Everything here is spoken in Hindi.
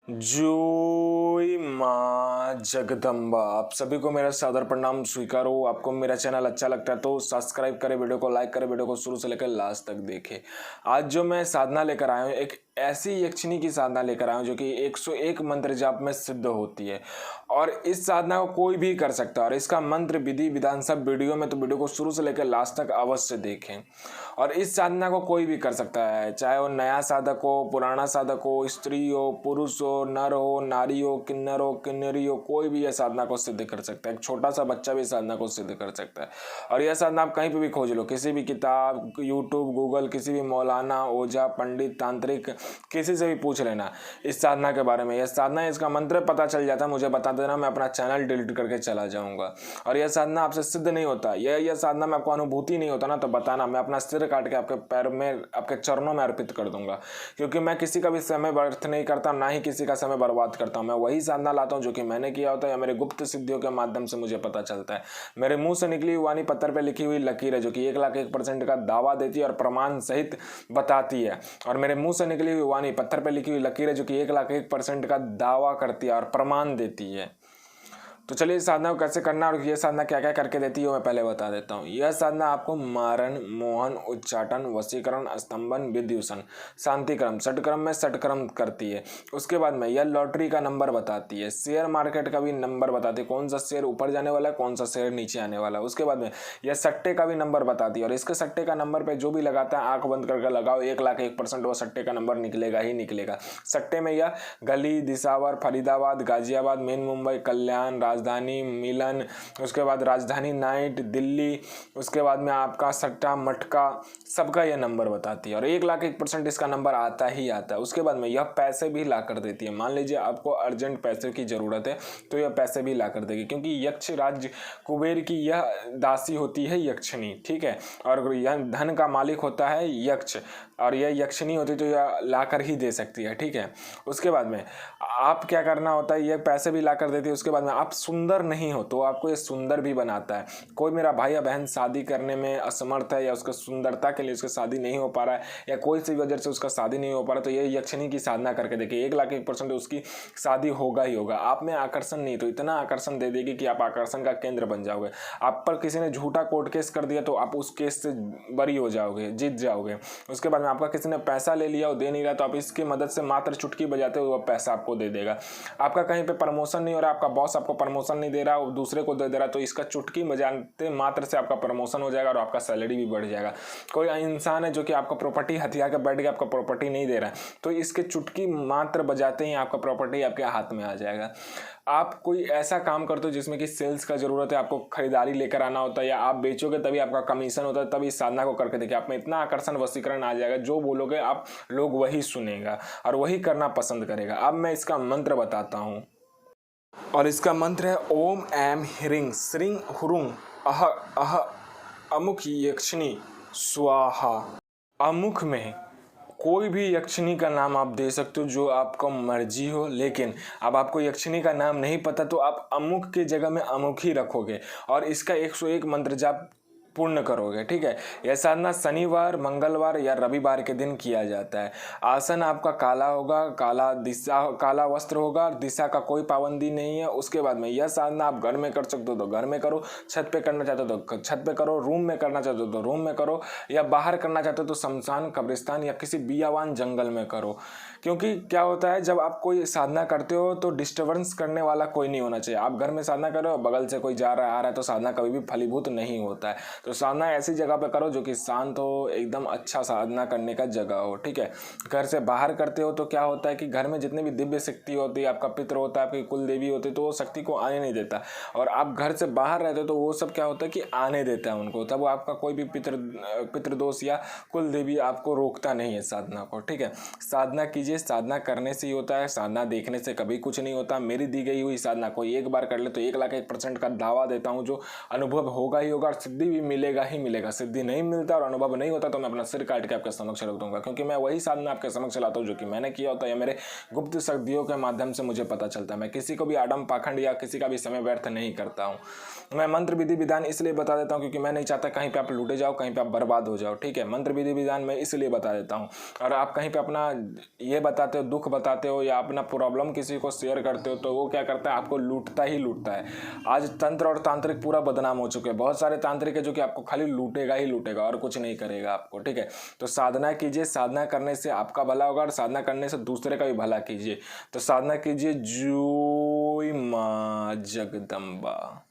जय माँ जगदम्बा। आप सभी को मेरा सादर प्रणाम स्वीकार हो। आपको मेरा चैनल अच्छा लगता है तो सब्सक्राइब करें, वीडियो को लाइक करें, वीडियो को शुरू से लेकर लास्ट तक देखें। आज जो मैं साधना लेकर आया हूँ, एक ऐसी यक्षिणी की साधना लेकर आया हूँ जो कि 101 मंत्र जाप में सिद्ध होती है और इस साधना को कोई भी कर सकता है। और इसका मंत्र विधि विधान सब वीडियो में, तो वीडियो को शुरू से लेकर लास्ट तक अवश्य देखें। और इस साधना को कोई भी कर सकता है, चाहे वो नया साधक हो, पुराना साधक हो, स्त्री हो, पुरुष हो, नर हो, नारी हो, किन्नर हो, किन्नरी हो, कोई भी यह साधना को सिद्ध कर सकता है। एक छोटा सा बच्चा भी साधना को सिद्ध कर सकता है। और यह साधना आप कहीं पे भी खोज लो, किसी भी किताब, यूट्यूब, गूगल, किसी भी मौलाना, ओझा, पंडित, तांत्रिक, किसी से भी पूछ लेना इस साधना के बारे में। यह साधना, इसका मंत्र पता चल जाता है, मुझे बता देना, मैं अपना चैनल डिलीट करके चला जाऊंगा। और यह साधना आपसे सिद्ध नहीं होता, यह साधना में आपको अनुभूति नहीं होता ना, तो बताना, मैं अपना सिर काट के आपके पैर में, आपके चरणों में अर्पित कर दूंगा। क्योंकि मैं किसी का भी समय व्यर्थ नहीं करता, ना ही किसी का समय बर्बाद करता हूँ। मैं वही साधना लाता हूँ जो कि मैंने किया होता है या मेरे गुप्त सिद्धियों के माध्यम से मुझे पता चलता है। मेरे मुंह से निकली हुई वाणी पत्थर पर लिखी हुई लकीर है जो कि 1,01% का दावा देती है और प्रमाण सहित बताती है। और मेरे मुंह से निकली हुई वाणी पत्थर पर लिखी हुई लकीर है जो कि 1,01% का दावा करती है और प्रमाण देती है। तो चलिए इस साधना को कैसे करना और यह साधना क्या क्या करके देती है मैं पहले बता देता हूँ। यह साधना आपको मारण, मोहन, उच्चाटन, वशीकरण, स्तंभन, विद्युषण, शांतिक्रम, षटक्रम में षटक्रम करती है। उसके बाद में यह लॉटरी का नंबर बताती है, शेयर मार्केट का भी नंबर बताती है, कौन सा शेयर ऊपर जाने वाला है, कौन सा शेयर नीचे आने वाला है। उसके बाद में यह सट्टे का भी नंबर बताती है और इसके सट्टे का नंबर पर जो भी लगाता है आंख बंद करके लगाओ, 1,01% वो सट्टे का नंबर निकलेगा ही निकलेगा। सट्टे में यह गली, दिसावर, फरीदाबाद, गाजियाबाद, मेन मुंबई, कल्याण, राजधानी, मिलन, उसके बाद राजधानी नाइट, दिल्ली, उसके बाद में आपका सट्टा, मटका, सबका यह नंबर बताती है और 1,01% इसका नंबर आता ही आता है। उसके बाद में यह पैसे भी ला कर देती है। मान लीजिए आपको अर्जेंट पैसे की जरूरत है तो यह पैसे भी ला कर देगी, क्योंकि यक्ष राज कुबेर की यह दासी होती है यक्षिणी, ठीक है। और यह धन का मालिक होता है यक्ष और यह यक्षिणी होती तो यह ला कर ही दे सकती है, ठीक है। उसके बाद में आप क्या करना होता है, यह पैसे भी ला कर देती है। उसके बाद में आप सुंदर नहीं हो तो आपको ये सुंदर भी बनाता है। कोई मेरा भाई या बहन शादी करने में असमर्थ है या उसका सुंदरता के लिए उसका शादी नहीं हो पा रहा है या कोई सी वजह से उसका शादी नहीं हो पा रहा, तो ये यक्षिणी की साधना करके देखिए, 1,01% उसकी शादी होगा ही होगा। आप में आकर्षण नहीं तो इतना आकर्षण दे देगी कि आप आकर्षण का केंद्र बन जाओगे। आप पर किसी ने झूठा कोर्ट केस कर दिया तो आप उस केस से बरी हो जाओगे, जीत जाओगे। उसके बाद में आपका किसी ने पैसा ले लिया और दे नहीं रहा तो आप इसकी मदद से मात्र चुटकी बजाते हुए पैसा आपको दे देगा। आपका कहीं पे प्रमोशन नहीं हो रहा, आपका बॉस आपको प्रमोशन नहीं दे रहा, वो दूसरे को दे रहा, तो इसका चुटकी बजाते मात्र से आपका प्रमोशन हो जाएगा और आपका सैलरी भी बढ़ जाएगा। कोई इंसान है जो कि आपका प्रॉपर्टी हथिया के बैठ के आपका प्रॉपर्टी नहीं दे रहा है, तो इसके चुटकी मात्र बजाते ही आपका प्रॉपर्टी आपके हाथ में आ जाएगा। आप कोई ऐसा काम करते हो जिसमें कि सेल्स का जरूरत है, आपको खरीदारी लेकर आना होता है या आप बेचोगे तभी आपका कमीशन होता है, तभी इस साधना को करके देखिए, आप में इतना आकर्षण, वशीकरण आ जाएगा, जो बोलोगे आप लोग वही सुनेगा और वही करना पसंद करेगा। अब मैं इसका मंत्र बताता हूँ और इसका मंत्र है ओम ऐम ह्रीं श्रीं हुरुं अह अह अमुक यक्षिणी स्वाहा। अमुख में कोई भी यक्षिणी का नाम आप दे सकते हो जो आपको मर्जी हो, लेकिन अब आपको यक्षिणी का नाम नहीं पता तो आप अमुक की जगह में अमुक ही रखोगे और इसका 101 मंत्र जाप पूर्ण करोगे, ठीक है। यह साधना शनिवार, मंगलवार या रविवार के दिन किया जाता है। आसन आपका काला होगा, काला वस्त्र होगा, दिशा का कोई पाबंदी नहीं है। उसके बाद में यह साधना आप घर में कर सकते हो तो घर में करो, छत पे करना चाहते हो तो छत पे करो, रूम में करना चाहते हो तो रूम में करो, या बाहर करना चाहते हो तो शमशान, कब्रिस्तान या किसी बियावान जंगल में करो। क्योंकि क्या होता है, जब आप कोई साधना करते हो तो डिस्टर्बेंस करने वाला कोई नहीं होना चाहिए। आप घर में साधना कर रहे हो, बगल से कोई जा रहा है आ रहा है तो साधना कभी भी फलीभूत नहीं होता है। तो साधना ऐसी जगह पे करो जो कि शांत हो, एकदम अच्छा साधना करने का जगह हो, ठीक है। घर से बाहर करते हो तो क्या होता है कि घर में जितनी भी दिव्य शक्ति होती है, आपका पितृ होता है, आपकी कुल देवी होती है, तो वो शक्ति को आने नहीं देता। और आप घर से बाहर रहते हो तो वो सब क्या होता है कि आने देता है उनको, तब आपका कोई भी पितृदोष या कुल देवी आपको रोकता नहीं है साधना को, ठीक है। साधना कीजिए, साधना करने से ही होता है, साधना देखने से कभी कुछ नहीं होता। मेरी दी गई हुई साधना कोई एक बार कर ले तो 1,01% का दावा देता हूँ जो अनुभव होगा ही होगा और सिद्धि भी मिलेगा ही मिलेगा। सिद्धि नहीं मिलता और अनुभव नहीं होता तो मैं अपना सिर काट के आपके समक्ष रख दूंगा, क्योंकि मैं वही साधना आपके समक्ष लाता हूँ जो कि मैंने किया होता है या मेरे गुप्त शक्तियों के माध्यम से मुझे पता चलता है। मैं किसी को भी आडम पाखंड या किसी का भी समय व्यर्थ नहीं करता हूँ। मैं मंत्र विधि विधान इसलिए बता देता हूँ क्योंकि मैं नहीं चाहता कहीं पे आप लूटे जाओ, कहीं पे आप बर्बाद हो जाओ, ठीक है। मंत्र विधि विधान मैं इसलिए बता देता हूँ और आप कहीं पे अपना ये बताते हो, दुख बताते हो या अपना प्रॉब्लम किसी को शेयर करते हो तो वो क्या करता है, आपको लूटता ही लूटता है। आज तंत्र और तांत्रिक पूरा बदनाम हो चुके हैं। बहुत सारे तांत्रिक है जो कि आपको खाली लूटेगा ही लूटेगा और कुछ नहीं करेगा आपको, ठीक है। तो साधना कीजिए, साधना करने से आपका भला होगा और साधना करने से दूसरे का भी भला कीजिए। तो साधना कीजिए। जय मां जगदम्बा।